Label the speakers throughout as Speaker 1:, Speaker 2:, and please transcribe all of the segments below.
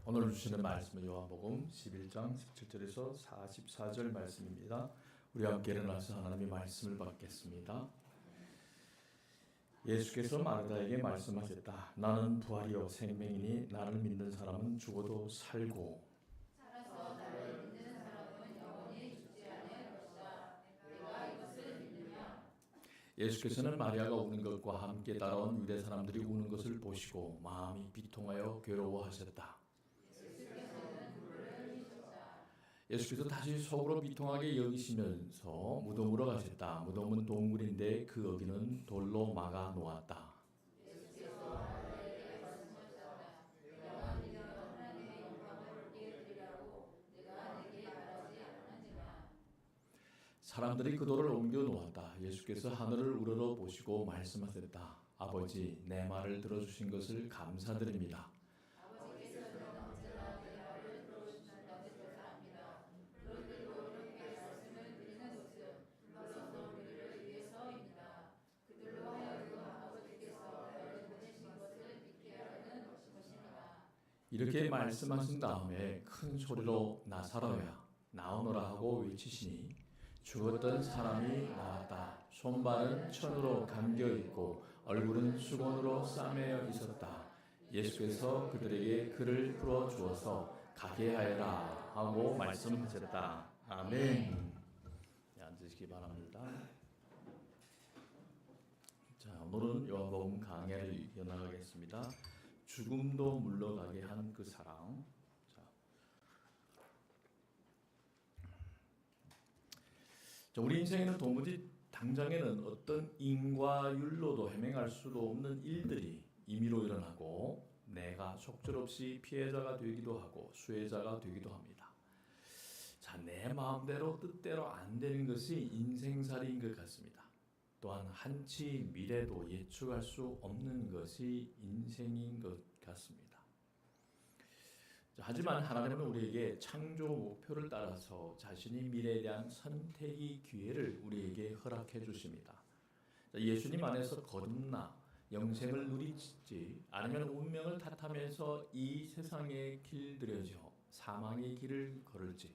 Speaker 1: 오늘 주시는 말씀은 요한복음 11장 17절에서 44절 말씀입니다. 우리 함께 일어나서 하나님의 말씀을 받겠습니다. 예수께서 마르다에게 말씀하셨다. 나는 부활이요 생명이니 나를 믿는 사람은 죽어도 살고
Speaker 2: 살아서 나를 믿는 사람은 영원히 죽지 않을 것이다. 내가 이것을 믿느냐?
Speaker 1: 예수께서는 마리아가 우는 것과 함께 따라온 유대 사람들이 우는 것을 보시고 마음이 비통하여 괴로워하셨다. 예수께서 다시 속으로 비통하게 여기시면서 무덤으로 가셨다. 무덤은 동굴인데 그 여기는 돌로 막아 놓았다.
Speaker 2: 예수께서 마리아에게 말씀하셨다. 내가 믿는 하나님의 영광을 보게 해드리라고 내가 내게 말하지 않았느냐?
Speaker 1: 사람들이 그 돌을 옮겨 놓았다. 예수께서 하늘을 우러러 보시고 말씀하셨다. 아버지, 내 말을 들어주신 것을 감사드립니다.
Speaker 2: 아버지께서는 언제나 내 말을 들어주신다고 감사합니다. 그런데도 이렇게 말씀을 드리는 것은 물론 우리를 위해서입니다. 그들로 하여금 아버지께서 나를 보내신 것을 믿게 하려는 것입니다.
Speaker 1: 이렇게 말씀하신 다음에 큰 소리로 나사로야 나오너라 하고 외치시니 죽었던 사람이 나왔다. 손발은 천으로 감겨있고 얼굴은 수건으로 싸매어 있었다. 예수께서 그들에게 그를 풀어주어서 가게 하여라 하고 말씀하셨다. 아멘. 앉으시기 바랍니다. 자, 오늘은 요한복음 강해를 이어나가겠습니다. 죽음도 물러가게 한 그 사랑. 자, 우리 인생에는 도무지 당장에는 어떤 인과율로도 해명할 수도 없는 일들이 임의로 일어나고 내가 속절없이 피해자가 되기도 하고 수혜자가 되기도 합니다. 자, 내 마음대로 뜻대로 안 되는 것이 인생살이인 것 같습니다. 또한 한치 미래도 예측할 수 없는 것이 인생인 것 같습니다. 하지만 하나님은 우리에게 창조 목표를 따라서 자신의 미래에 대한 선택의 기회를 우리에게 허락해 주십니다. 예수님 안에서 거듭나 영생을 누리지 아니면 운명을 탓하면서 이 세상의 길들여져 사망의 길을 걸을지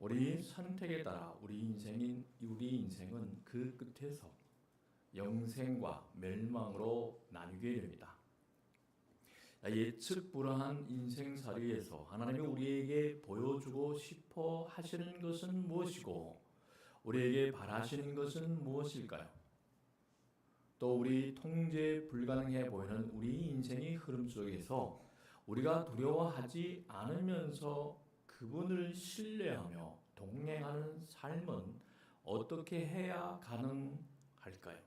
Speaker 1: 우리 선택에 따라 우리 인생은 그 끝에서 영생과 멸망으로 나뉘게 됩니다. 예측 불허한 인생살이에서 하나님이 우리에게 보여주고 싶어 하시는 것은 무엇이고 우리에게 바라시는 것은 무엇일까요? 또 우리 통제 불가능해 보이는 우리 인생의 흐름 속에서 우리가 두려워하지 않으면서 그분을 신뢰하며 동행하는 삶은 어떻게 해야 가능할까요?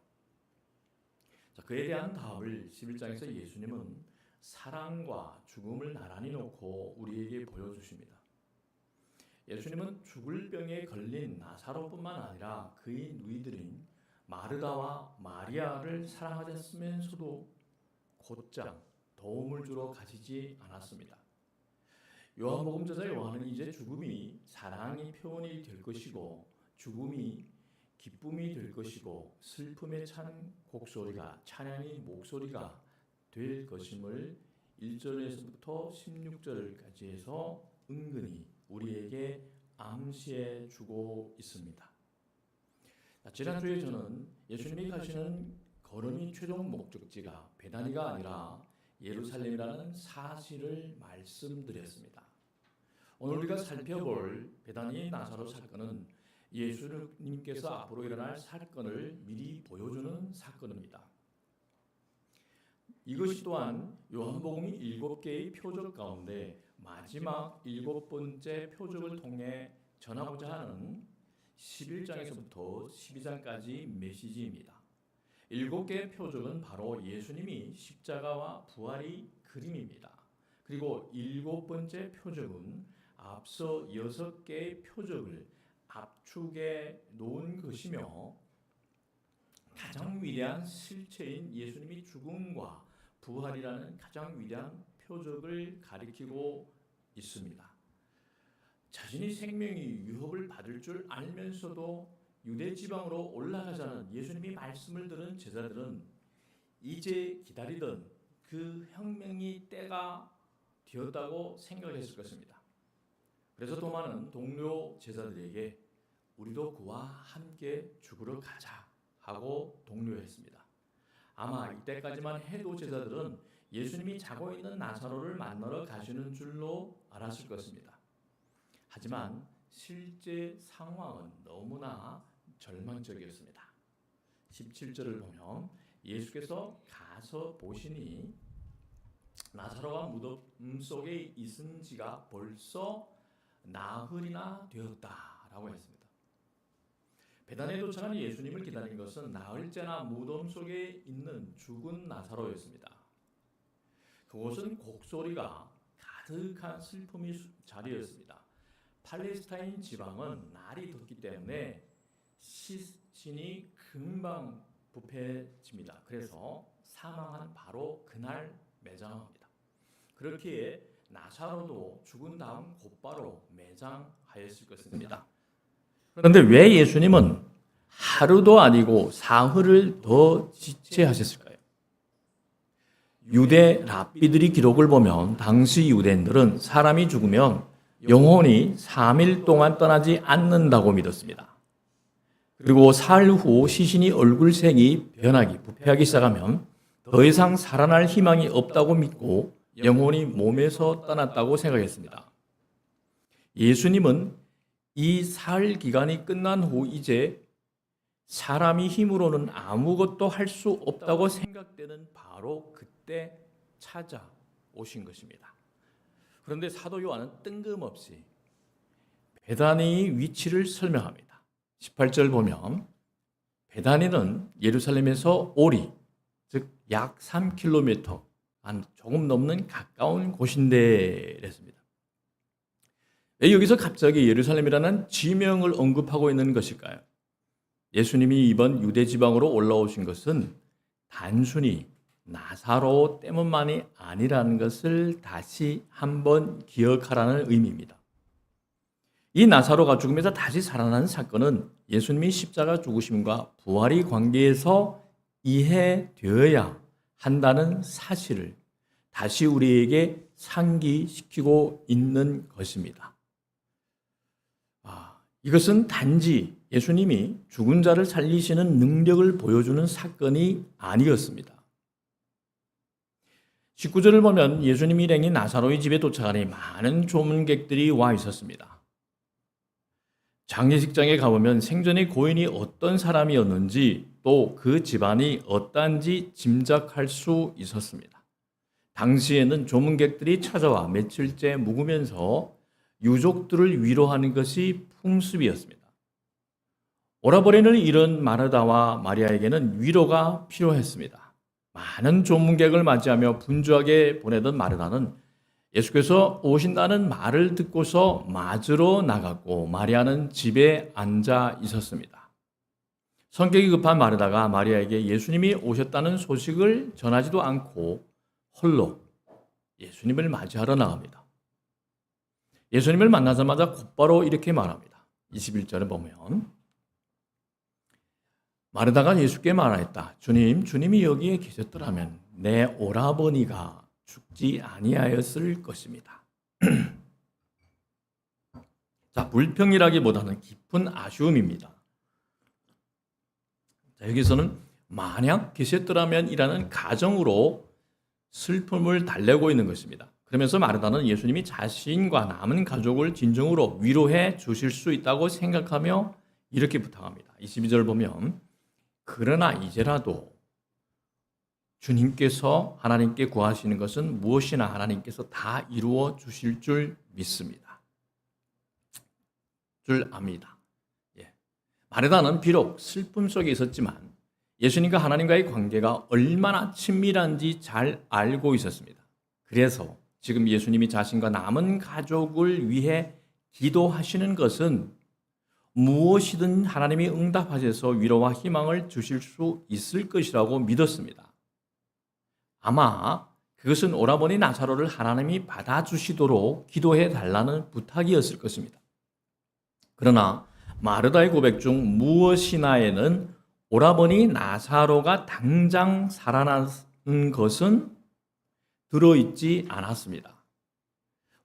Speaker 1: 자, 그에 대한 답을 11장에서 예수님은 사랑과 죽음을 나란히 놓고 우리에게 보여주십니다. 예수님은 죽을 병에 걸린 나사로뿐만 아니라 그의 누이들인 마르다와 마리아를 사랑하셨으면서도 곧장 도움을 주러 가시지 않았습니다. 요한복음 저자 요한은 이제 죽음이 사랑의 표현이 될 것이고 죽음이 기쁨이 될 것이고 슬픔에 찬 곡소리가 찬양의 목소리가 될 것임을 1절에서부터 16절까지 해서 은근히 우리에게 암시해 주고 있습니다. 지난주에 저는 예수님이 가시는 걸음의 최종 목적지가 베다니가 아니라 예루살렘이라는 사실을 말씀드렸습니다. 오늘 우리가 살펴볼 베다니의 나사로 사건은 예수님께서 앞으로 일어날 사건을 미리 보여주는 사건입니다. 이것이 또한 요한복음이 7개의 표적 가운데 마지막 7번째 표적을 통해 전하고자 하는 11장에서부터 12장까지 메시지입니다. 7개의 표적은 바로 예수님이 십자가와 부활의 그림입니다. 그리고 7번째 표적은 앞서 6개의 표적을 압축해 놓은 것이며 가장 위대한 실체인 예수님이 죽음과 부활이라는 가장 위대한 표적을 가리키고 있습니다. 자신이 생명이 위협을 받을 줄 알면서도 유대 지방으로 올라가자는 예수님이 말씀을 들은 제자들은 이제 기다리던 그 혁명의 때가 되었다고 생각했을 것입니다. 그래서 도마는 동료 제자들에게 우리도 그와 함께 죽으러 가자 하고 독려했습니다. 아마 이때까지만 해도 제자들은 예수님이 자고 있는 나사로를 만나러 가시는 줄로 알았을 것입니다. 하지만 실제 상황은 너무나 절망적이었습니다. 17절을 보면 예수께서 가서 보시니 나사로가 무덤 속에 있은 지가 벌써 나흘이나 되었다라고 했습니다. 베다니에 도착한 예수님을 기다린 것은 나흘째나 무덤 속에 있는 죽은 나사로였습니다. 그곳은 곡소리가 가득한 슬픔의 자리였습니다. 팔레스타인 지방은 날이 덥기 때문에 시신이 금방 부패집니다. 그래서 사망한 바로 그날 매장합니다. 그렇기에 나사로도 죽은 다음 곧바로 매장하였을 것입니다. 그런데 왜 예수님은 하루도 아니고 사흘을 더 지체하셨을까요? 유대 랍비들이 기록을 보면 당시 유대인들은 사람이 죽으면 영혼이 3일 동안 떠나지 않는다고 믿었습니다. 그리고 사흘 후 시신이 얼굴색이 변하기, 부패하기 시작하면 더 이상 살아날 희망이 없다고 믿고 영혼이 몸에서 떠났다고 생각했습니다. 예수님은 이 사흘 기간이 끝난 후 이제 사람이 힘으로는 아무것도 할 수 없다고 생각되는 바로 그때 찾아오신 것입니다. 그런데 사도 요한은 뜬금없이 베다니의 위치를 설명합니다. 18절 보면 베다니는 예루살렘에서 오리, 즉 약 3km, 한 조금 넘는 가까운 곳인데 그랬습니다. 왜 여기서 갑자기 예루살렘이라는 지명을 언급하고 있는 것일까요? 예수님이 이번 유대 지방으로 올라오신 것은 단순히 나사로 때문만이 아니라는 것을 다시 한번 기억하라는 의미입니다. 이 나사로가 죽음에서 다시 살아난 사건은 예수님이 십자가 죽으심과 부활의 관계에서 이해되어야 한다는 사실을 다시 우리에게 상기시키고 있는 것입니다. 이것은 단지 예수님이 죽은 자를 살리시는 능력을 보여주는 사건이 아니었습니다. 19절을 보면 예수님 일행이 나사로의 집에 도착하니 많은 조문객들이 와 있었습니다. 장례식장에 가보면 생전에 고인이 어떤 사람이었는지 또 그 집안이 어떠한지 짐작할 수 있었습니다. 당시에는 조문객들이 찾아와 며칠째 묵으면서 유족들을 위로하는 것이 풍습이었습니다. 오라버리는 이런 마르다와 마리아에게는 위로가 필요했습니다. 많은 조문객을 맞이하며 분주하게 보내던 마르다는 예수께서 오신다는 말을 듣고서 맞으러 나갔고 마리아는 집에 앉아 있었습니다. 성격이 급한 마르다가 마리아에게 예수님이 오셨다는 소식을 전하지도 않고 홀로 예수님을 맞이하러 나갑니다. 예수님을 만나자마자 곧바로 이렇게 말합니다. 21절에 보면 마르다가 예수께 말하였다. 주님이 여기에 계셨더라면 내 오라버니가 죽지 아니하였을 것입니다. 자, 불평이라기보다는 깊은 아쉬움입니다. 자, 여기서는 만약 계셨더라면이라는 가정으로 슬픔을 달래고 있는 것입니다. 그러면서 마르다는 예수님이 자신과 남은 가족을 진정으로 위로해 주실 수 있다고 생각하며 이렇게 부탁합니다. 22절 보면 그러나 이제라도 주님께서 하나님께 구하시는 것은 무엇이나 하나님께서 다 이루어 주실 줄 믿습니다. 줄 압니다. 마르다는 비록 슬픔 속에 있었지만 예수님과 하나님과의 관계가 얼마나 친밀한지 잘 알고 있었습니다. 그래서 지금 예수님이 자신과 남은 가족을 위해 기도하시는 것은 무엇이든 하나님이 응답하셔서 위로와 희망을 주실 수 있을 것이라고 믿었습니다. 아마 그것은 오라버니 나사로를 하나님이 받아주시도록 기도해 달라는 부탁이었을 것입니다. 그러나 마르다의 고백 중 무엇이나에는 오라버니 나사로가 당장 살아나는 것은 들어있지 않았습니다.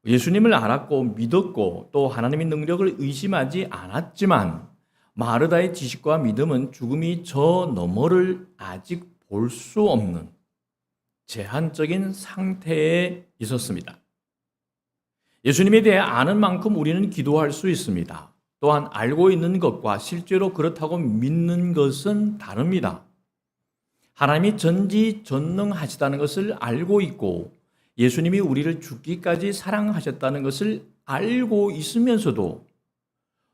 Speaker 1: 예수님을 알았고 믿었고 또 하나님의 능력을 의심하지 않았지만 마르다의 지식과 믿음은 죽음이 저 너머를 아직 볼 수 없는 제한적인 상태에 있었습니다. 예수님에 대해 아는 만큼 우리는 기도할 수 있습니다. 또한 알고 있는 것과 실제로 그렇다고 믿는 것은 다릅니다. 하나님이 전지전능하시다는 것을 알고 있고 예수님이 우리를 죽기까지 사랑하셨다는 것을 알고 있으면서도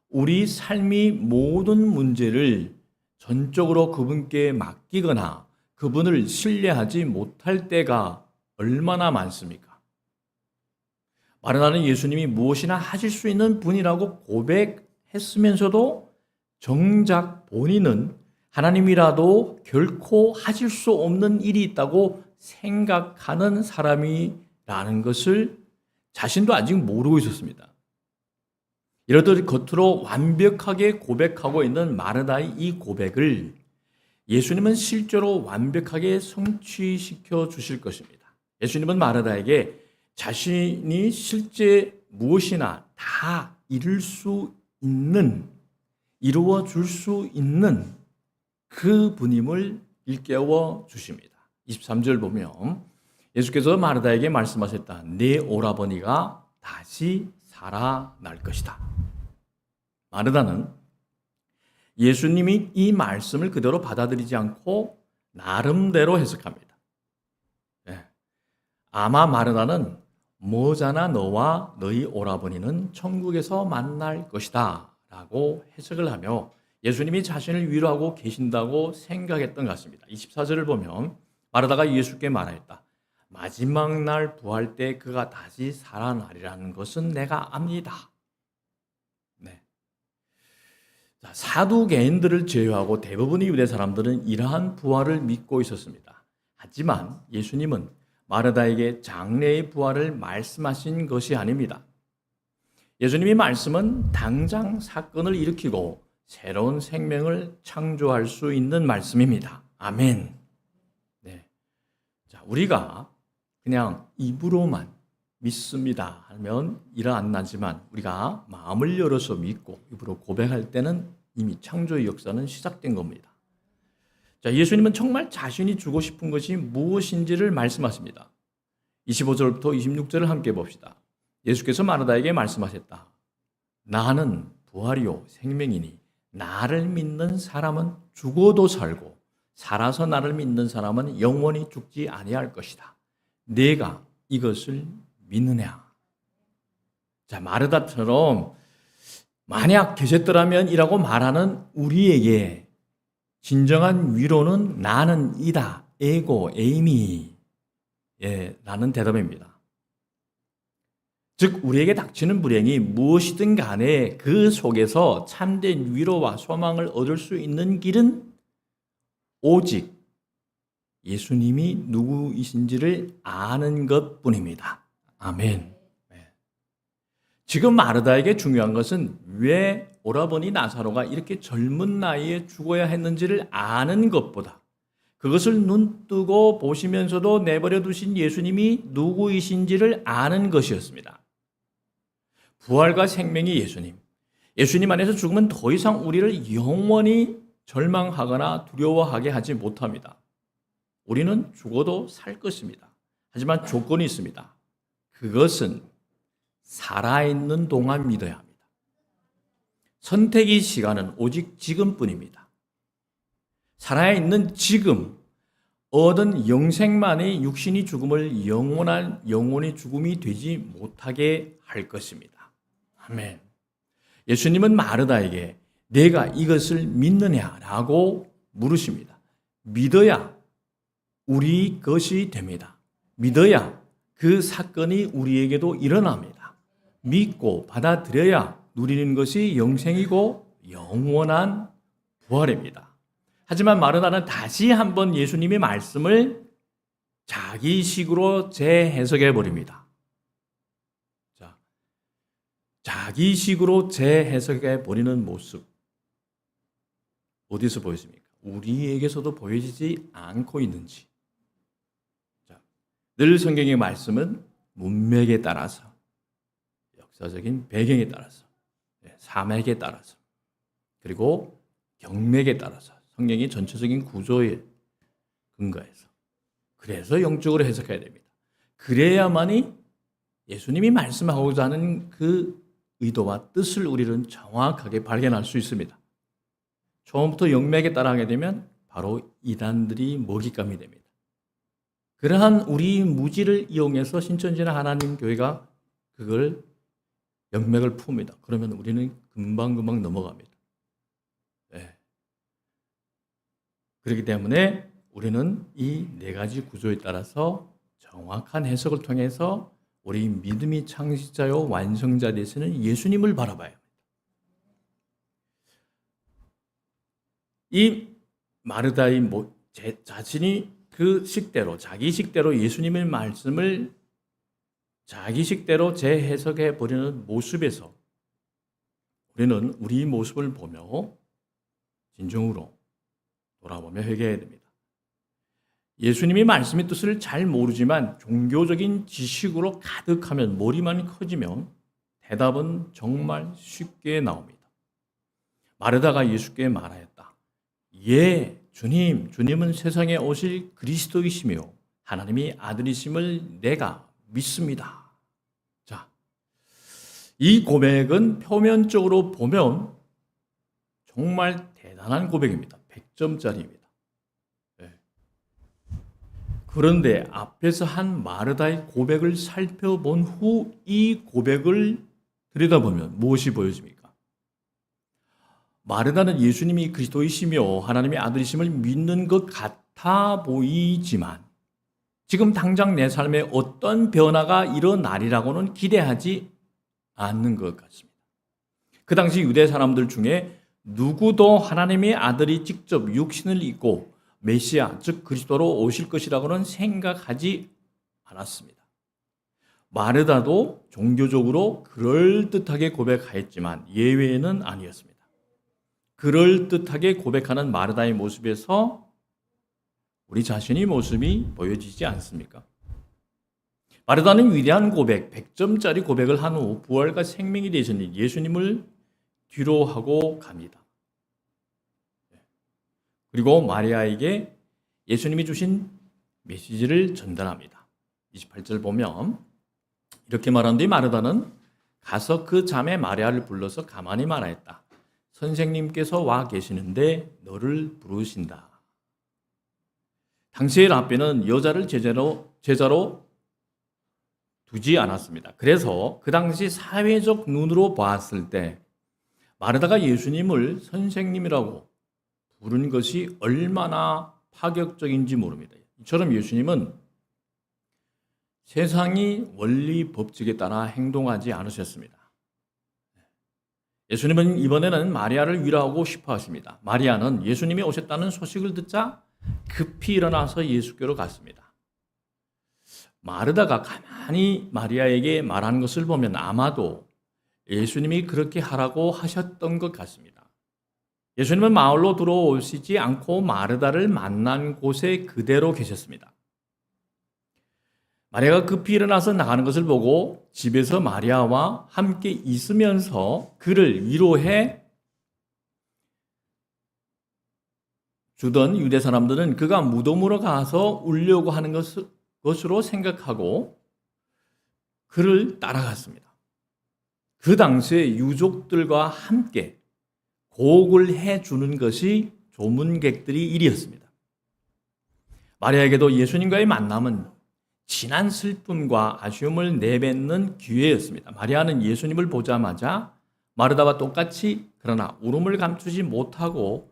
Speaker 1: 우리 삶의 모든 문제를 전적으로 그분께 맡기거나 그분을 신뢰하지 못할 때가 얼마나 많습니까? 마르다는 예수님이 무엇이나 하실 수 있는 분이라고 고백했으면서도 정작 본인은 하나님이라도 결코 하실 수 없는 일이 있다고 생각하는 사람이라는 것을 자신도 아직 모르고 있었습니다. 이러듯 겉으로 완벽하게 고백하고 있는 마르다의 이 고백을 예수님은 실제로 완벽하게 성취시켜 주실 것입니다. 예수님은 마르다에게 자신이 실제 무엇이나 다 이룰 수 있는, 이루어 줄 수 있는 그 분임을 일깨워 주십니다. 23절 보면 예수께서 마르다에게 말씀하셨다. 네 오라버니가 다시 살아날 것이다. 마르다는 예수님이 이 말씀을 그대로 받아들이지 않고 나름대로 해석합니다. 아마 마르다는 뭐잖아 너와 너희 오라버니는 천국에서 만날 것이다 라고 해석을 하며 예수님이 자신을 위로하고 계신다고 생각했던 것 같습니다. 24절을 보면 마르다가 예수께 말하였다. 마지막 날 부활 때 그가 다시 살아나리라는 것은 내가 압니다. 네. 자, 사두개인들을 제외하고 대부분의 유대 사람들은 이러한 부활을 믿고 있었습니다. 하지만 예수님은 마르다에게 장래의 부활을 말씀하신 것이 아닙니다. 예수님의 말씀은 당장 사건을 일으키고 새로운 생명을 창조할 수 있는 말씀입니다. 아멘. 네. 자, 우리가 그냥 입으로만 믿습니다 하면 일 안 나지만 우리가 마음을 열어서 믿고 입으로 고백할 때는 이미 창조의 역사는 시작된 겁니다. 자, 예수님은 정말 자신이 주고 싶은 것이 무엇인지를 말씀하십니다. 25절부터 26절을 함께 봅시다. 예수께서 마르다에게 말씀하셨다. 나는 부활이요 생명이니 나를 믿는 사람은 죽어도 살고 살아서 나를 믿는 사람은 영원히 죽지 아니할 것이다. 내가 이것을 믿느냐? 자, 마르다처럼 만약 계셨더라면 이라고 말하는 우리에게 진정한 위로는 나는 이다. 에고, 에이미. 라는 대답입니다. 즉 우리에게 닥치는 불행이 무엇이든 간에 그 속에서 참된 위로와 소망을 얻을 수 있는 길은 오직 예수님이 누구이신지를 아는 것뿐입니다. 아멘. 지금 마르다에게 중요한 것은 왜 오라버니 나사로가 이렇게 젊은 나이에 죽어야 했는지를 아는 것보다 그것을 눈뜨고 보시면서도 내버려 두신 예수님이 누구이신지를 아는 것이었습니다. 부활과 생명이 예수님. 예수님 안에서 죽으면 더 이상 우리를 영원히 절망하거나 두려워하게 하지 못합니다. 우리는 죽어도 살 것입니다. 하지만 조건이 있습니다. 그것은 살아있는 동안 믿어야 합니다. 선택의 시간은 오직 지금뿐입니다. 살아있는 지금 얻은 영생만이 육신이 죽음을 영원히 죽음이 되지 못하게 할 것입니다. 아멘. 예수님은 마르다에게 내가 이것을 믿느냐라고 물으십니다. 믿어야 우리 것이 됩니다. 믿어야 그 사건이 우리에게도 일어납니다. 믿고 받아들여야 누리는 것이 영생이고 영원한 부활입니다. 하지만 마르다는 다시 한번 예수님의 말씀을 자기식으로 재해석해 버립니다. 자, 자기식으로 재해석해 버리는 모습 어디서 보였습니까? 우리에게서도 보여지지 않고 있는지. 자, 늘 성경의 말씀은 문맥에 따라서 역사적인 배경에 따라서, 사맥에 따라서, 그리고 경맥에 따라서, 성경의 전체적인 구조에 근거해서, 그래서 영적으로 해석해야 됩니다. 그래야만이 예수님이 말씀하고자 하는 그 의도와 뜻을 우리는 정확하게 발견할 수 있습니다. 처음부터 영맥에 따라하게 되면 바로 이단들이 먹잇감이 됩니다. 그러한 우리 무지를 이용해서 신천지나 하나님 교회가 그걸 영맥을 풉니다. 그러면 우리는 금방금방 넘어갑니다. 네. 그렇기 때문에 우리는 이 네 가지 구조에 따라서 정확한 해석을 통해서 우리 믿음이 창시자요 완성자 되시는 예수님을 바라봐야 합니다. 이 마르다의 자신이 그 식대로, 자기 식대로 예수님의 말씀을 자기 식대로 재해석해 버리는 모습에서 우리는 우리 모습을 보며 진정으로 돌아보며 회개해야 됩니다. 예수님이 말씀의 뜻을 잘 모르지만 종교적인 지식으로 가득하면, 머리만 커지면 대답은 정말 쉽게 나옵니다. 마르다가 예수께 말하였다. 예, 주님은 세상에 오실 그리스도이시며 하나님의 아들이심을 내가 믿습니다. 자, 이 고백은 표면적으로 보면 정말 대단한 고백입니다. 100점짜리입니다. 그런데 앞에서 한 마르다의 고백을 살펴본 후 이 고백을 들여다보면 무엇이 보여집니까? 마르다는 예수님이 그리스도이시며 하나님의 아들이심을 믿는 것 같아 보이지만 지금 당장 내 삶에 어떤 변화가 일어나리라고는 기대하지 않는 것 같습니다. 그 당시 유대 사람들 중에 누구도 하나님의 아들이 직접 육신을 입고 메시아, 즉 그리스도로 오실 것이라고는 생각하지 않았습니다. 마르다도 종교적으로 그럴듯하게 고백하였지만 예외는 아니었습니다. 그럴듯하게 고백하는 마르다의 모습에서 우리 자신의 모습이 보여지지 않습니까? 마르다는 위대한 고백, 100점짜리 고백을 한 후 부활과 생명이 되신 예수님을 뒤로 하고 갑니다. 그리고 마리아에게 예수님이 주신 메시지를 전달합니다. 28절 보면 이렇게 말한 뒤 마르다는 가서 그 자매 마리아를 불러서 가만히 말하였다. 선생님께서 와 계시는데 너를 부르신다. 당시의 랍비는 여자를 제자로 두지 않았습니다. 그래서 그 당시 사회적 눈으로 봤을 때 마르다가 예수님을 선생님이라고 부른 것이 얼마나 파격적인지 모릅니다. 이처럼 예수님은 세상이 원리 법칙에 따라 행동하지 않으셨습니다. 예수님은 이번에는 마리아를 위로하고 싶어 하십니다. 마리아는 예수님이 오셨다는 소식을 듣자 급히 일어나서 예수께로 갔습니다. 마르다가 가만히 마리아에게 말한 것을 보면 아마도 예수님이 그렇게 하라고 하셨던 것 같습니다. 예수님은 마을로 들어오시지 않고 마르다를 만난 곳에 그대로 계셨습니다. 마리아가 급히 일어나서 나가는 것을 보고 집에서 마리아와 함께 있으면서 그를 위로해 주던 유대 사람들은 그가 무덤으로 가서 울려고 하는 것으로 생각하고 그를 따라갔습니다. 그 당시에 유족들과 함께 곡을 해주는 것이 조문객들의 일이었습니다. 마리아에게도 예수님과의 만남은 진한 슬픔과 아쉬움을 내뱉는 기회였습니다. 마리아는 예수님을 보자마자 마르다와 똑같이 그러나 울음을 감추지 못하고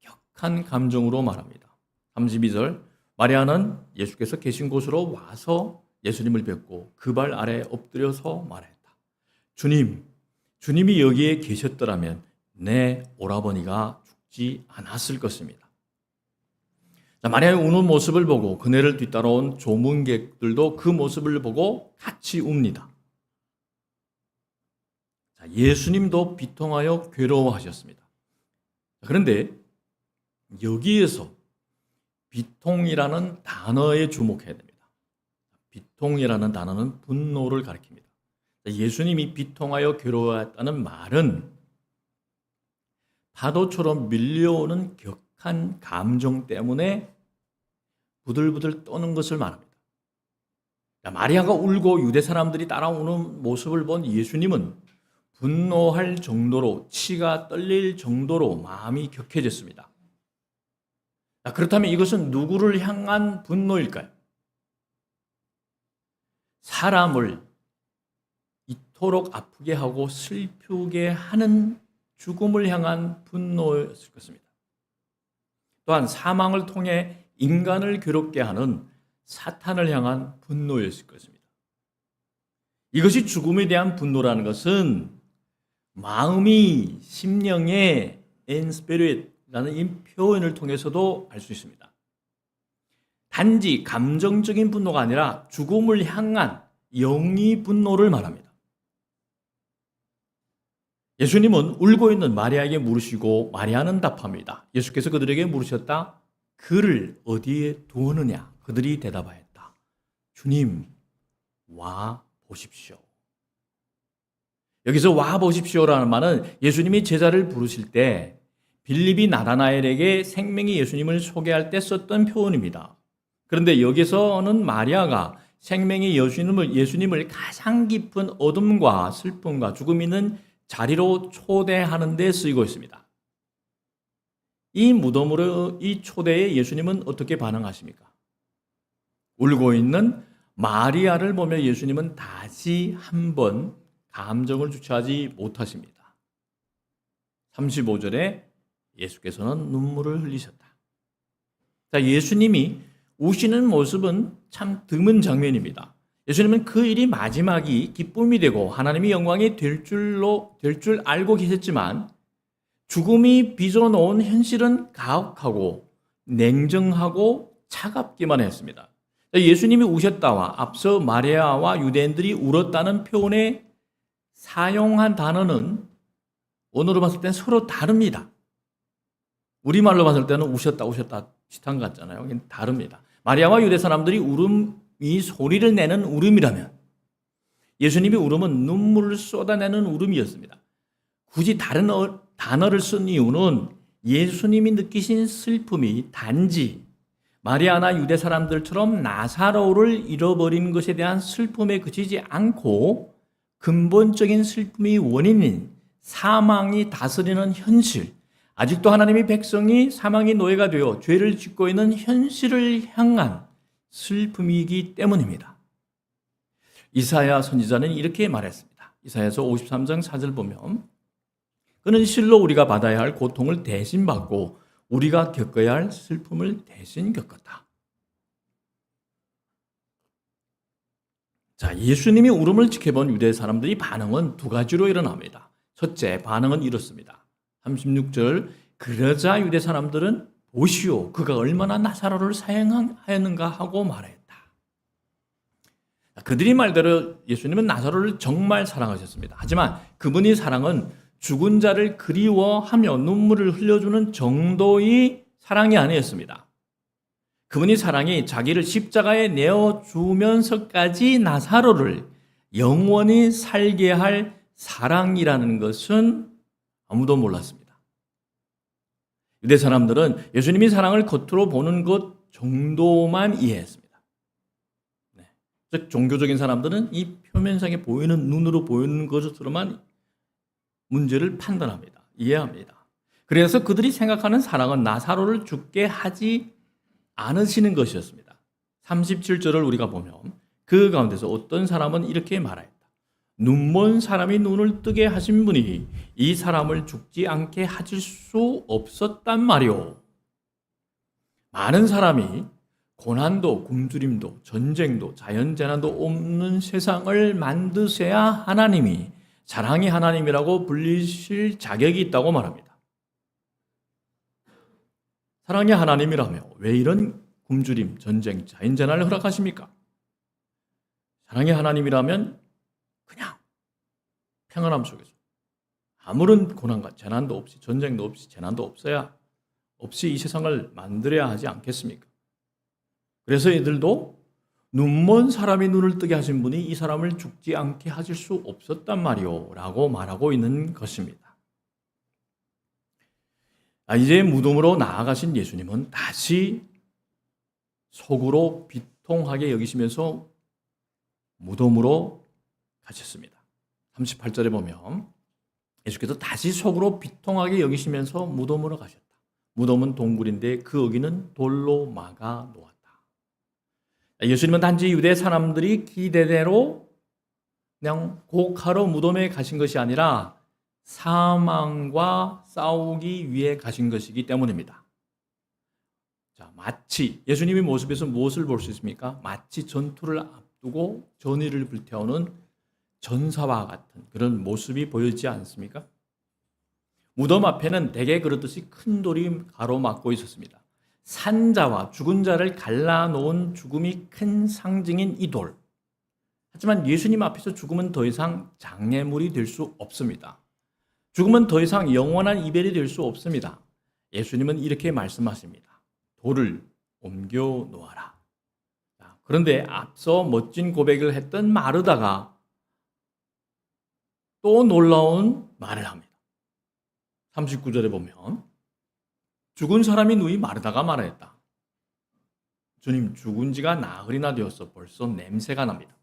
Speaker 1: 격한 감정으로 말합니다. 32절 마리아는 예수께서 계신 곳으로 와서 예수님을 뵙고 그 발 아래 엎드려서 말했다. 주님이 여기에 계셨더라면 내 오라버니가 죽지 않았을 것입니다. 마리아의 우는 모습을 보고 그네를 뒤따라온 조문객들도 그 모습을 보고 같이 웁니다. 예수님도 비통하여 괴로워하셨습니다. 그런데 여기에서 비통이라는 단어에 주목해야 됩니다. 비통이라는 단어는 분노를 가리킵니다. 예수님이 비통하여 괴로워했다는 말은 파도처럼 밀려오는 격한 감정 때문에 부들부들 떠는 것을 말합니다. 마리아가 울고 유대 사람들이 따라오는 모습을 본 예수님은 분노할 정도로, 치가 떨릴 정도로 마음이 격해졌습니다. 그렇다면 이것은 누구를 향한 분노일까요? 사람을 이토록 아프게 하고 슬프게 하는 죽음을 향한 분노였을 것입니다. 또한 사망을 통해 인간을 괴롭게 하는 사탄을 향한 분노였을 것입니다. 이것이 죽음에 대한 분노라는 것은 마음이 심령의 엔스피릿라는 이 표현을 통해서도 알 수 있습니다. 단지 감정적인 분노가 아니라 죽음을 향한 영의 분노를 말합니다. 예수님은 울고 있는 마리아에게 물으시고 마리아는 답합니다. 예수께서 그들에게 물으셨다. 그를 어디에 두었느냐? 그들이 대답하였다. 주님, 와 보십시오. 여기서 와 보십시오라는 말은 예수님이 제자를 부르실 때 빌립이 나다나엘에게 생명의 예수님을 소개할 때 썼던 표현입니다. 그런데 여기서는 마리아가 생명의 예수님을 가장 깊은 어둠과 슬픔과 죽음이 있는 자리로 초대하는 데 쓰이고 있습니다. 이 무덤으로 이 초대에 예수님은 어떻게 반응하십니까? 울고 있는 마리아를 보며 예수님은 다시 한번 감정을 주체하지 못하십니다. 35절에 예수께서는 눈물을 흘리셨다. 자, 예수님이 우시는 모습은 참 드문 장면입니다. 예수님은 그 일이 마지막이 기쁨이 되고 하나님의 영광이 될 줄 알고 계셨지만 죽음이 빚어놓은 현실은 가혹하고 냉정하고 차갑기만 했습니다. 예수님이 우셨다와 앞서 마리아와 유대인들이 울었다는 표현에 사용한 단어는 언어로 봤을 때는 서로 다릅니다. 우리말로 봤을 때는 우셨다 비슷한 것 같잖아요. 다릅니다. 마리아와 유대 사람들이 울음이 소리를 내는 울음이라면 예수님의 울음은 눈물을 쏟아내는 울음이었습니다. 굳이 다른 단어를 쓴 이유는 예수님이 느끼신 슬픔이 단지 마리아나 유대 사람들처럼 나사로를 잃어버린 것에 대한 슬픔에 그치지 않고 근본적인 슬픔의 원인인 사망이 다스리는 현실, 아직도 하나님의 백성이 사망의 노예가 되어 죄를 짓고 있는 현실을 향한 슬픔이기 때문입니다. 이사야 선지자는 이렇게 말했습니다. 이사야서 53장 4절 보면 그는 실로 우리가 받아야 할 고통을 대신 받고 우리가 겪어야 할 슬픔을 대신 겪었다. 자, 예수님이 울음을 지켜본 유대 사람들의 반응은 두 가지로 일어납니다. 첫째, 반응은 이렇습니다. 36절, 그러자 유대 사람들은 보시오, 그가 얼마나 나사로를 사형하였는가 하고 말했다. 그들이 말대로 예수님은 나사로를 정말 사랑하셨습니다. 하지만 그분의 사랑은 죽은 자를 그리워하며 눈물을 흘려주는 정도의 사랑이 아니었습니다. 그분의 사랑이 자기를 십자가에 내어주면서까지 나사로를 영원히 살게 할 사랑이라는 것은 아무도 몰랐습니다. 유대 사람들은 예수님이 사랑을 겉으로 보는 것 정도만 이해했습니다. 즉 종교적인 사람들은 이 표면상에 보이는, 눈으로 보이는 것으로만 문제를 판단합니다. 이해합니다. 그래서 그들이 생각하는 사랑은 나사로를 죽게 하지 않으시는 것이었습니다. 37절을 우리가 보면 그 가운데서 어떤 사람은 이렇게 말했다. 눈먼 사람이 눈을 뜨게 하신 분이 이 사람을 죽지 않게 하실 수 없었단 말이오. 많은 사람이 고난도, 굶주림도, 전쟁도, 자연재난도 없는 세상을 만드셔야 하나님이 사랑의 하나님이라고 불리실 자격이 있다고 말합니다. 사랑의 하나님이라며 왜 이런 굶주림, 전쟁, 자연재난을 허락하십니까? 사랑의 하나님이라면 그냥 평안함 속에서 아무런 고난과 재난도 없이, 전쟁도 없이, 재난도 없이 이 세상을 만들어야 하지 않겠습니까? 그래서 이들도 눈먼 사람이 눈을 뜨게 하신 분이 이 사람을 죽지 않게 하실 수 없었단 말이오 라고 말하고 있는 것입니다. 이제 무덤으로 나아가신 예수님은 다시 속으로 비통하게 여기시면서 무덤으로 가셨습니다. 38절에 보면 예수께서 다시 속으로 비통하게 여기시면서 무덤으로 가셨다. 무덤은 동굴인데 그 어귀는 돌로 막아 놓았다. 예수님은 단지 유대 사람들이 기대대로 그냥 곡하러 무덤에 가신 것이 아니라 사망과 싸우기 위해 가신 것이기 때문입니다. 자, 마치 예수님의 모습에서 무엇을 볼 수 있습니까? 마치 전투를 앞두고 전의를 불태우는 전사와 같은 그런 모습이 보이지 않습니까? 무덤 앞에는 대개 그렇듯이 큰 돌이 가로막고 있었습니다. 산자와 죽은 자를 갈라놓은 죽음이 큰 상징인 이 돌. 하지만 예수님 앞에서 죽음은 더 이상 장애물이 될 수 없습니다. 죽음은 더 이상 영원한 이별이 될 수 없습니다. 예수님은 이렇게 말씀하십니다. 돌을 옮겨 놓아라. 그런데 앞서 멋진 고백을 했던 마르다가 또 놀라운 말을 합니다. 39절에 보면 죽은 사람이 누이 마르다가 말하였다. 주님, 죽은 지가 나흘이나 되었어. 벌써 냄새가 납니다.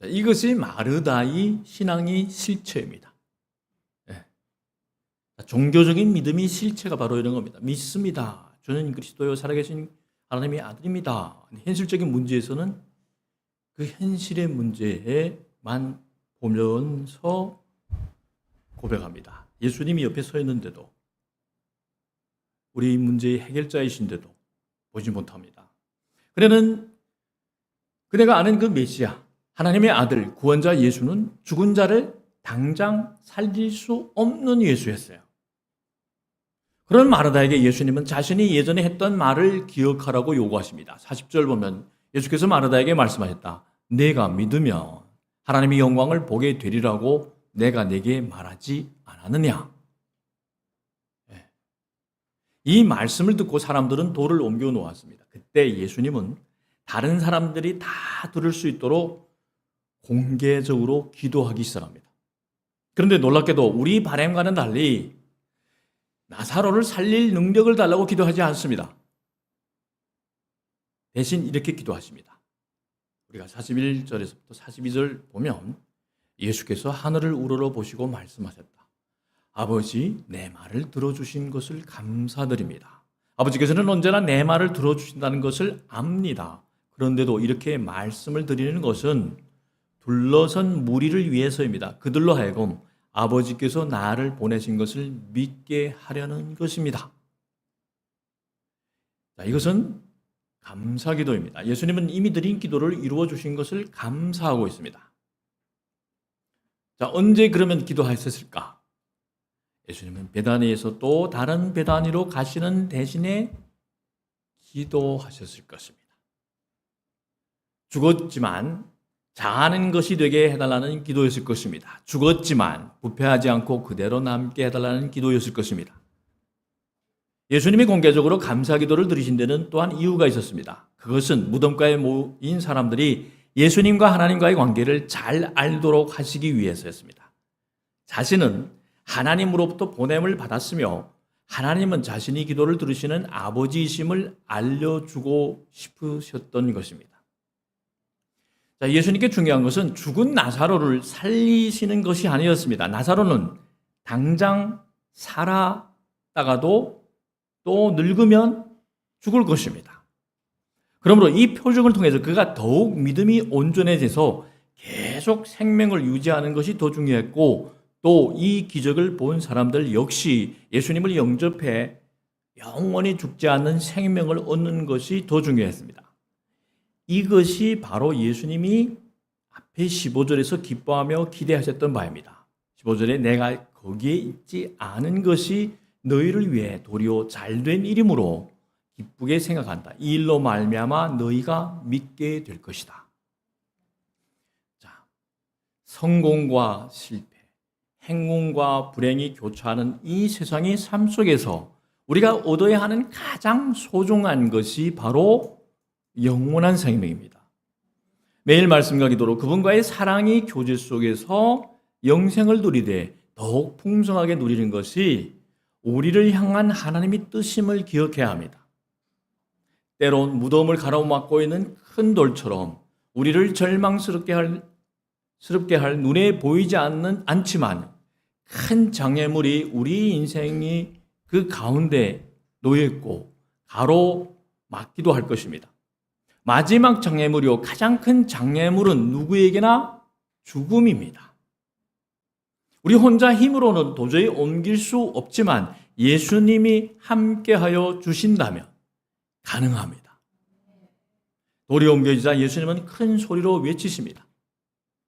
Speaker 1: 이것이 마르다의 신앙의 실체입니다. 종교적인 믿음의 실체가 바로 이런 겁니다. 믿습니다. 저는 그리스도요 살아계신 하나님의 아들입니다. 현실적인 문제에서는 그 현실의 문제에만 보면서 고백합니다. 예수님이 옆에 서 있는데도 우리 문제의 해결자이신데도 보지 못합니다. 그대가 아는 그 메시아, 하나님의 아들, 구원자 예수는 죽은 자를 당장 살릴 수 없는 예수였어요. 그런 마르다에게 예수님은 자신이 예전에 했던 말을 기억하라고 요구하십니다. 40절 보면 예수께서 마르다에게 말씀하셨다. 내가 믿으면 하나님의 영광을 보게 되리라고 내가 내게 말하지 않았느냐. 이 말씀을 듣고 사람들은 돌을 옮겨 놓았습니다. 그때 예수님은 다른 사람들이 다 들을 수 있도록 공개적으로 기도하기 시작합니다. 그런데 놀랍게도 우리 바람과는 달리 나사로를 살릴 능력을 달라고 기도하지 않습니다. 대신 이렇게 기도하십니다. 우리가 41절에서부터 42절 보면 예수께서 하늘을 우러러 보시고 말씀하셨다. 아버지, 내 말을 들어주신 것을 감사드립니다. 아버지께서는 언제나 내 말을 들어주신다는 것을 압니다. 그런데도 이렇게 말씀을 드리는 것은 둘러선 무리를 위해서입니다. 그들로 하여금 아버지께서 나를 보내신 것을 믿게 하려는 것입니다. 자, 이것은 감사기도입니다. 예수님은 이미 드린 기도를 이루어 주신 것을 감사하고 있습니다. 자, 언제 그러면 기도하셨을까? 예수님은 베다니에서 또 다른 베다니로 가시는 대신에 기도하셨을 것입니다. 죽었지만 잘하는 것이 되게 해달라는 기도였을 것입니다. 죽었지만 부패하지 않고 그대로 남게 해달라는 기도였을 것입니다. 예수님이 공개적으로 감사기도를 드리신 데는 또한 이유가 있었습니다. 그것은 무덤가에 모인 사람들이 예수님과 하나님과의 관계를 잘 알도록 하시기 위해서였습니다. 자신은 하나님으로부터 보냄을 받았으며 하나님은 자신이 기도를 들으시는 아버지이심을 알려주고 싶으셨던 것입니다. 자, 예수님께 중요한 것은 죽은 나사로를 살리시는 것이 아니었습니다. 나사로는 당장 살았다가도 또 늙으면 죽을 것입니다. 그러므로 이 표적을 통해서 그가 더욱 믿음이 온전해져서 계속 생명을 유지하는 것이 더 중요했고, 또 이 기적을 본 사람들 역시 예수님을 영접해 영원히 죽지 않는 생명을 얻는 것이 더 중요했습니다. 이것이 바로 예수님이 앞에 15절에서 기뻐하며 기대하셨던 바입니다. 15절에 내가 거기에 있지 않은 것이 너희를 위해 도리어 잘된 일이므로 기쁘게 생각한다. 이 일로 말미암아 너희가 믿게 될 것이다. 자, 성공과 실패, 행운과 불행이 교차하는 이 세상의 삶 속에서 우리가 얻어야 하는 가장 소중한 것이 바로 영원한 생명입니다. 매일 말씀과 기도로 그분과의 사랑이 교제 속에서 영생을 누리되 더욱 풍성하게 누리는 것이 우리를 향한 하나님의 뜻임을 기억해야 합니다. 때론 무덤을 가로막고 있는 큰 돌처럼 우리를 절망스럽게 할 눈에 보이지 않지만 큰 장애물이 우리 인생이 그 가운데 놓여있고 가로막기도 할 것입니다. 마지막 장애물이요, 가장 큰 장애물은 누구에게나 죽음입니다. 우리 혼자 힘으로는 도저히 옮길 수 없지만 예수님이 함께하여 주신다면 가능합니다. 돌이 옮겨지자 예수님은 큰 소리로 외치십니다.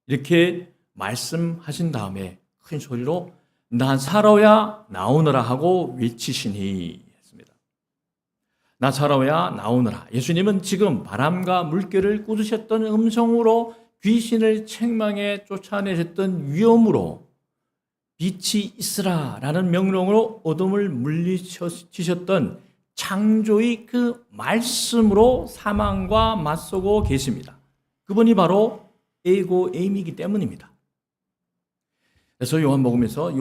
Speaker 1: 이렇게 말씀하신 다음에 큰 소리로 나사로야 나오너라 하고 외치시니 했습니다. 나사로야 나오너라. 예수님은 지금 바람과 물결을 꾸짖으셨던 음성으로 귀신을 책망에 쫓아내셨던 위엄으로 빛이 있으라라는 명령으로 어둠을 물리치셨던 창조의 그 말씀으로 사망과 맞서고 계십니다. 그분이 바로 에고 에임이기 때문입니다. 그래서 요한복음에서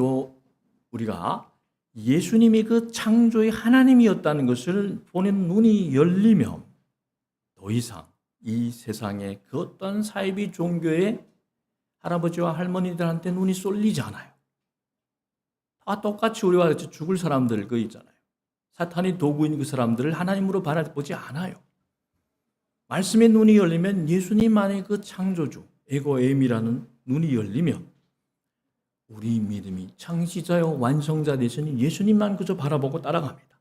Speaker 1: 우리가 예수님이 그 창조의 하나님이었다는 것을 보는 눈이 열리면 더 이상 이 세상의 그 어떤 사이비 종교의 할아버지와 할머니들한테 눈이 쏠리지 않아요. 다 똑같이 우리와 같이 죽을 사람들 그 있잖아요. 사탄이 도구인 그 사람들을 하나님으로 바라보지 않아요. 말씀의 눈이 열리면 예수님만의 그 창조주 에고 에임이라는 눈이 열리면 우리 믿음이 창시자요 완성자 되시는 예수님만 그저 바라보고 따라갑니다.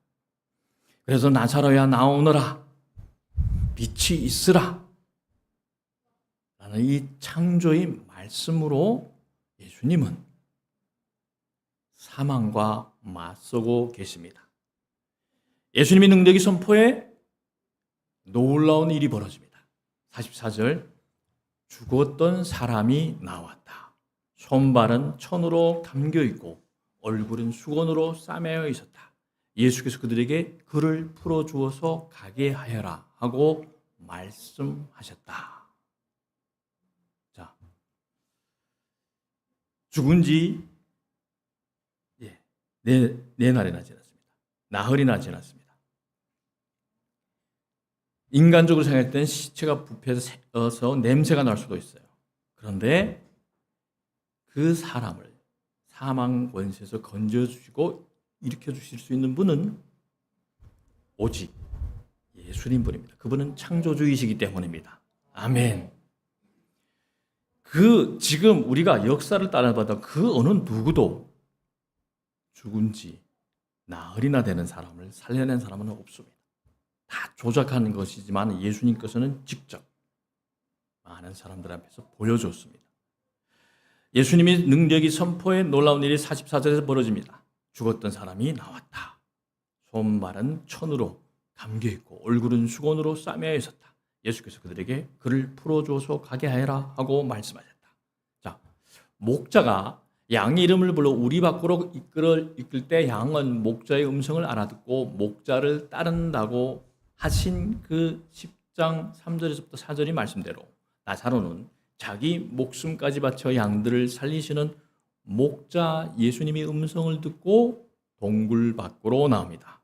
Speaker 1: 그래서 나사로야 나오너라, 빛이 있으라 라는 이 창조의 말씀으로 예수님은 사망과 맞서고 계십니다. 예수님의 능력이 선포해 놀라운 일이 벌어집니다. 44절, 죽었던 사람이 나왔다. 손발은 천으로 감겨있고 얼굴은 수건으로 싸매어 있었다. 예수께서 그들에게 그를 풀어주어서 가게 하여라 하고 말씀하셨다. 자, 죽은 지 네 날이나 지났습니다. 나흘이나 지났습니다. 인간적으로 생각할 때는 시체가 부패해서 냄새가 날 수도 있어요. 그런데 그 사람을 사망 권세에서 건져주시고 일으켜주실 수 있는 분은 오직 예수님 분입니다. 그분은 창조주이시기 때문입니다. 아멘. 지금 우리가 역사를 따라봐도 그 어느 누구도 죽은 지 나흘이나 되는 사람을 살려낸 사람은 없습니다. 다 조작하는 것이지만 예수님께서는 직접 많은 사람들 앞에서 보여줬습니다. 예수님의 능력이 선포해 놀라운 일이 44절에서 벌어집니다. 죽었던 사람이 나왔다. 손발은 천으로 감겨있고 얼굴은 수건으로 싸매어 있었다. 예수께서 그들에게 그를 풀어줘서 가게 하여라 하고 말씀하셨다. 자, 목자가 양의 이름을 불러 우리 밖으로 이끌 때 양은 목자의 음성을 알아듣고 목자를 따른다고 하신 그 10장 3절에서부터 4절의 말씀대로 나사로는 자기 목숨까지 바쳐 양들을 살리시는 목자 예수님의 음성을 듣고 동굴 밖으로 나옵니다.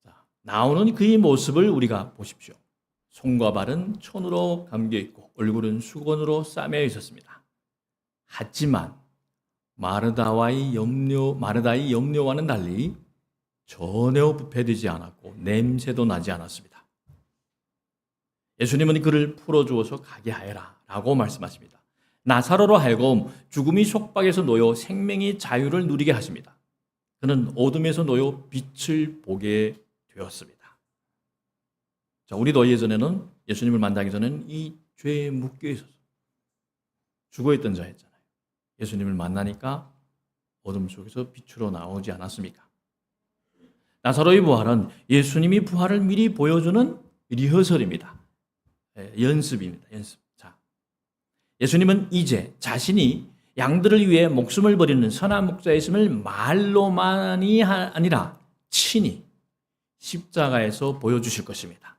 Speaker 1: 자, 나오는 그의 모습을 우리가 보십시오. 손과 발은 천으로 감겨있고 얼굴은 수건으로 싸매어 있었습니다. 하지만 마르다의 염려와는 달리 전혀 부패되지 않았고 냄새도 나지 않았습니다. 예수님은 그를 풀어주어서 가게 하여라 라고 말씀하십니다. 나사로로 하여금 죽음이 속박에서 놓여 생명의 자유를 누리게 하십니다. 그는 어둠에서 놓여 빛을 보게 되었습니다. 자, 우리도 예전에는 예수님을 만나기 전에는 이 죄에 묶여 있어서 죽어있던 자였잖아요. 예수님을 만나니까 어둠 속에서 빛으로 나오지 않았습니까? 나사로의 부활은 예수님이 부활을 미리 보여주는 리허설입니다. 연습입니다. 연습. 자, 예수님은 이제 자신이 양들을 위해 목숨을 버리는 선한 목자이심을 말로만이 아니라 친히 십자가에서 보여주실 것입니다.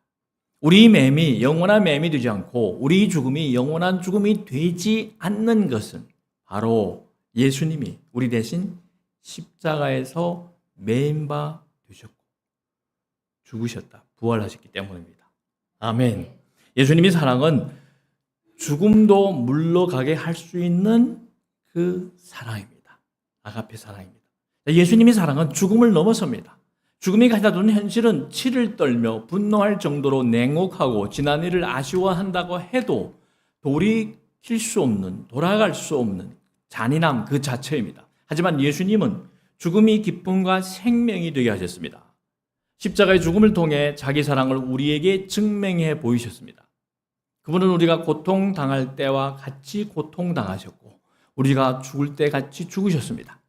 Speaker 1: 우리 맴이 영원한 맴이 되지 않고 우리 죽음이 영원한 죽음이 되지 않는 것은 바로 예수님이 우리 대신 십자가에서 매임바 되셨고 죽으셨다, 부활하셨기 때문입니다. 아멘. 예수님의 사랑은 죽음도 물러가게 할 수 있는 그 사랑입니다. 아가페 사랑입니다. 예수님의 사랑은 죽음을 넘어섭니다. 죽음이 가져다 둔 현실은 치를 떨며 분노할 정도로 냉혹하고 지난 일을 아쉬워한다고 해도 돌이킬 수 없는, 돌아갈 수 없는 잔인함 그 자체입니다. 하지만 예수님은 죽음이 기쁨과 생명이 되게 하셨습니다. 십자가의 죽음을 통해 자기 사랑을 우리에게 증명해 보이셨습니다. 그분은 우리가 고통당할 때와 같이 고통당하셨고 우리가 죽을 때 같이 죽으셨습니다.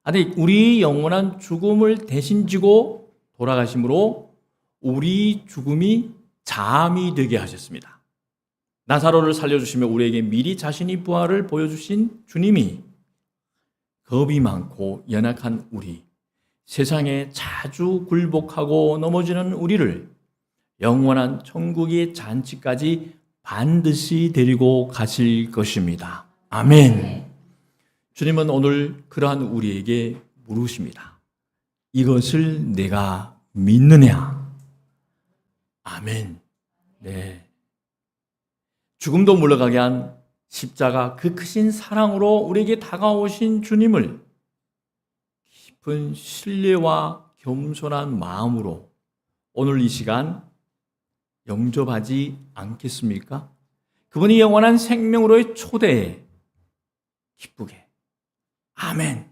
Speaker 1: 아니, 우리 영원한 죽음을 대신 지고 돌아가심으로 우리 죽음이 잠이 되게 하셨습니다. 나사로를 살려주시며 우리에게 미리 자신이 부활을 보여주신 주님이 겁이 많고 연약한 우리, 세상에 자주 굴복하고 넘어지는 우리를 영원한 천국의 잔치까지 반드시 데리고 가실 것입니다. 아멘. 주님은 오늘 그러한 우리에게 물으십니다. 이것을 내가 믿느냐? 아멘. 네. 죽음도 물러가게 한 십자가 그 크신 사랑으로 우리에게 다가오신 주님을 깊은 신뢰와 겸손한 마음으로 오늘 이 시간 영접하지 않겠습니까? 그분이 영원한 생명으로의 초대에 기쁘게 아멘.